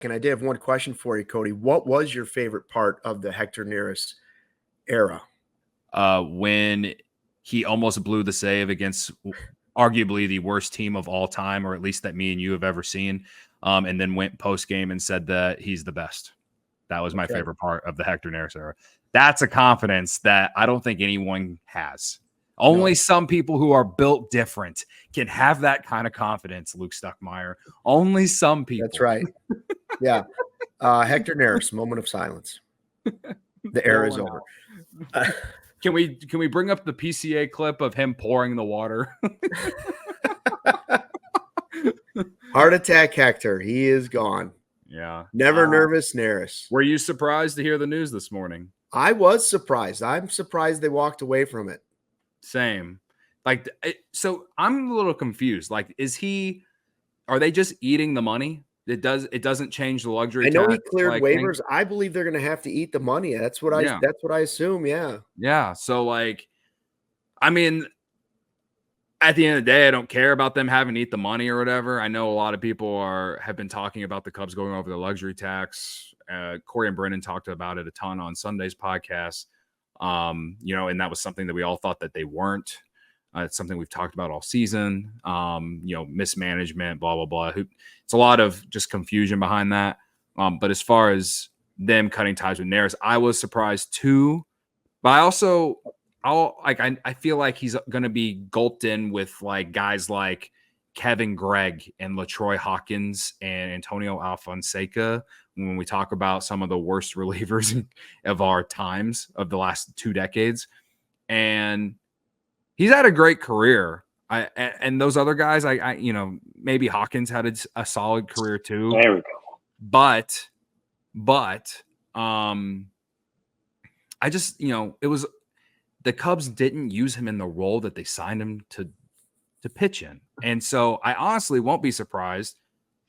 And I did have one question for you, Cody. What was your favorite part of the Hector Neris era? When he almost blew the save against arguably the worst team of all time, or at least that me and you have ever seen, and then went post-game and said that he's the best. That was my favorite part of the Hector Neris era. That's a confidence that I don't think anyone has. Only some people who are built different can have that kind of confidence, Luke Stuckmeyer. Only some people. That's right. Yeah. Hector Neris, moment of silence. The era is over. Can we bring up the PCA clip of him pouring the water? Heart attack Hector. He is gone. Yeah. Never nervous Neris. Were you surprised to hear the news this morning? I was surprised. I'm surprised they walked away from it. Same. So I'm a little confused. Are they just eating the money? It doesn't change the luxury tax. I know he cleared waivers. I believe they're going to have to eat the money. That's what I assume. Yeah. Yeah. So I mean, at the end of the day, I don't care about them having to eat the money or whatever. I know a lot of people have been talking about the Cubs going over the luxury tax. Corey and Brennan talked about it a ton on Sunday's podcast. And that was something that we all thought that they weren't. It's something we've talked about all season. Mismanagement, blah, blah, blah. It's a lot of just confusion behind that. But as far as them cutting ties with Neris, I was surprised too. But I feel like he's going to be gulped in with guys like Kevin Gregg and LaTroy Hawkins and Antonio Alfonseca when we talk about some of the worst relievers of our times of the last 2 decades. And he's had a great career. And those other guys, maybe Hawkins had a solid career too. There we go. But I just, it was the Cubs didn't use him in the role that they signed him to pitch in. And so I honestly won't be surprised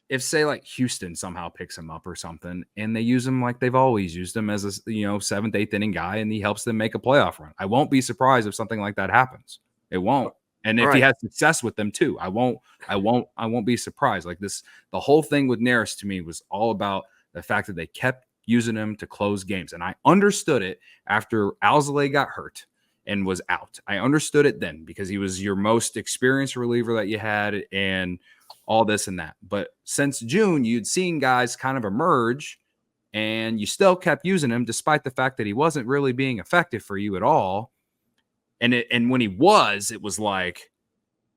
if, say, Houston somehow picks him up or something and they use him like they've always used him as a, 7th, 8th inning guy, and he helps them make a playoff run. I won't be surprised if something like that happens. It won't. And if he has success with them too, I won't be surprised. The whole thing with Neris to me was all about the fact that they kept using him to close games. And I understood it after ALLCITY got hurt and was out. I understood it then because he was your most experienced reliever that you had and all this and that. But since June, you'd seen guys kind of emerge and you still kept using him despite the fact that he wasn't really being effective for you at all. And when he was, it was like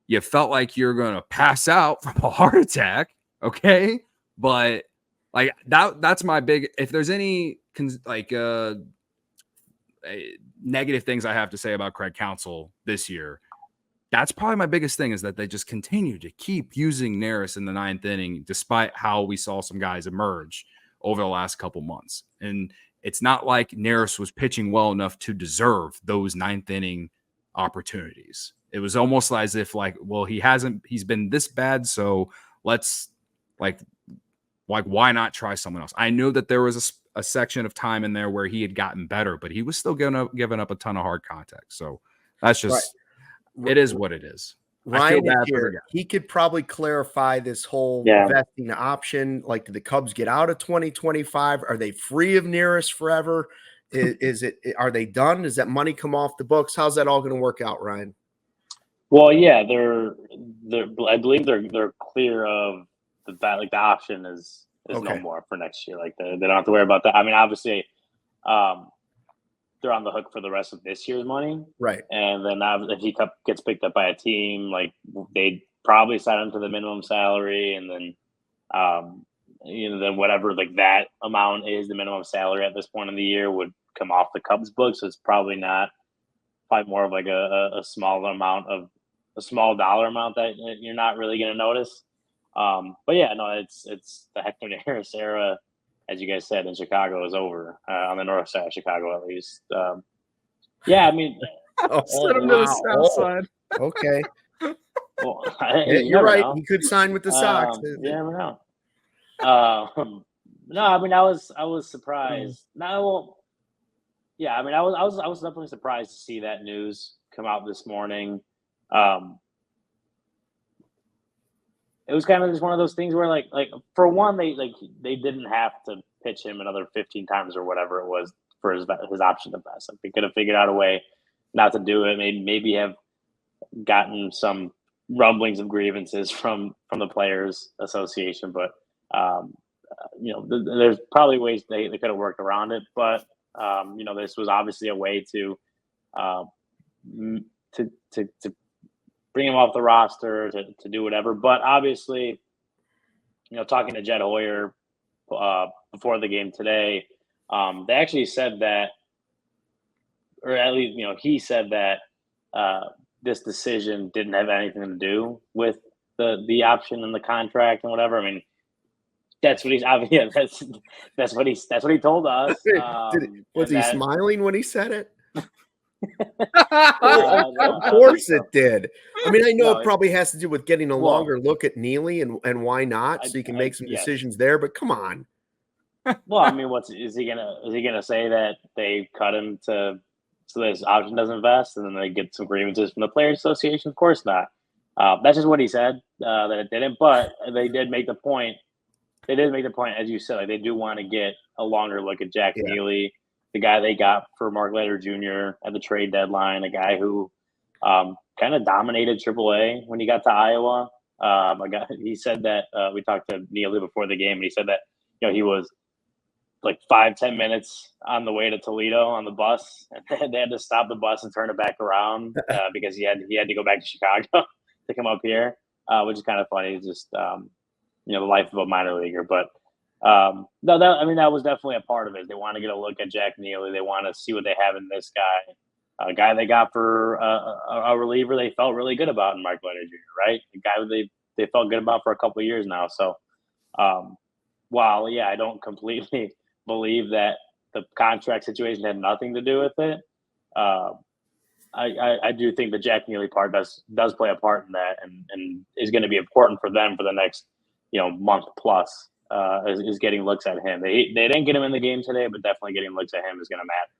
you felt like you're going to pass out from a heart attack. Okay. But that's my big, if there's any negative things I have to say about Craig Counsell this year, that's probably my biggest thing, is that they just continue to keep using Neris in the 9th inning, despite how we saw some guys emerge over the last couple months. And it's not like Neris was pitching well enough to deserve those 9th inning opportunities. It was almost as if he's been this bad. So let's why not try someone else? I knew that there was a section of time in there where he had gotten better, but he was still giving up a ton of hard contact. So that's just, it is what it is. Ryan is here. He could probably clarify this whole vesting option. Do the Cubs get out of 2025? Are they free of Neris forever? Are they done? Does that money come off the books? How's that all going to work out, Ryan? Well, yeah, I believe they're clear of the option is no more for next year. They don't have to worry about that. I mean, obviously, they're on the hook for the rest of this year's money, right? And then if he gets picked up by a team, they'd probably sign him to the minimum salary, and then then whatever that amount is, the minimum salary at this point in the year would come off the Cubs books. So it's probably more of a small dollar amount that you're not really going to notice. But yeah, no, it's the Hector Neris era, as you guys said, in Chicago is over, on the north side of Chicago, at least. Yeah, I mean, send him to the south side. Okay. Well, you're right. Know. He could sign with the Sox. You never know. No, I mean, I was surprised. Yeah, I mean, I was definitely surprised to see that news come out this morning. it was kind of just one of those things where like for one, they didn't have to pitch him another 15 times or whatever it was for his option to vest. Like they could have figured out a way not to do it. Maybe have gotten some rumblings of grievances from the Players Association, but there's probably ways they could have worked around it. But this was obviously a way to bring him off the roster, to do whatever. But obviously, talking to Jed Hoyer before the game today, they actually said that, or at least, he said that this decision didn't have anything to do with the option and the contract and whatever. I mean, that's what that's what he told us. Was he smiling when he said it? Of course it did. I mean, I know it probably has to do with getting a longer look at Neely and why not, so you can make some decisions there. But come on. Well, I mean, is he gonna say that they cut him so this option doesn't vest, and then they get some grievances from the Players Association? Of course not. That's just what he said, that it didn't. But they did make the point. They did make the point, as you said, like they do want to get a longer look at Jack Neely, the guy they got for Mark Leiter Jr. at the trade deadline, a guy who kind of dominated AAA when he got to Iowa. He said that we talked to Neely before the game, and he said that he was like 5-10 minutes on the way to Toledo on the bus, and they had to stop the bus and turn it back around because he had to go back to Chicago to come up here, which is kind of funny. It's just the life of a minor leaguer. But that was definitely a part of it. They want to get a look at Jack Neely. They want to see what they have in this guy, a guy they got for a reliever they felt really good about in Mark Leiter Jr., right? A guy they felt good about for a couple of years now. So while, I don't completely believe that the contract situation had nothing to do with it, I do think the Jack Neely part does play a part in that, and is going to be important for them for the next month plus. Is getting looks at him. They didn't get him in the game today, but definitely getting looks at him is going to matter.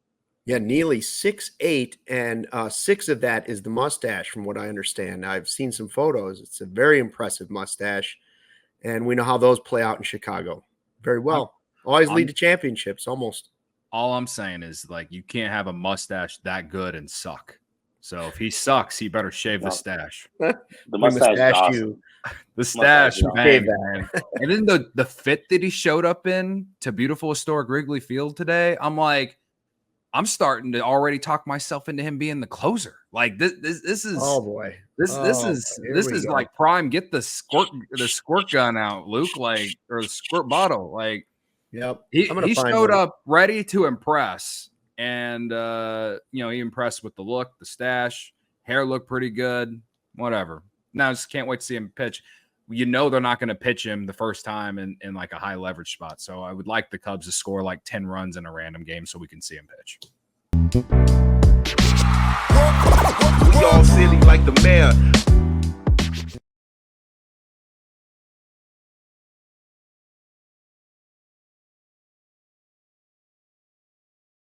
Yeah, Neely 6'8", and 6 of that is the mustache, from what I understand. I've seen some photos. It's a very impressive mustache, and we know how those play out in Chicago very well. Always lead to championships, almost. All I'm saying is, like, you can't have a mustache that good and suck. So if he sucks, he better shave the stash. The mustache awesome. The stash, man. And then the fit that he showed up in to beautiful historic Wrigley Field today, I'm like, I'm starting to already talk myself into him being the closer. Like this is this is like prime. Get the squirt gun out, Luke, like, or the squirt bottle. Like, yep. He showed up ready to impress, and he impressed with the look, the stash, hair looked pretty good, whatever. Now I just can't wait to see him pitch. They're not going to pitch him the first time in like a high leverage spot. So I would like the Cubs to score like 10 runs in a random game so we can see him pitch. We all silly like the mayor.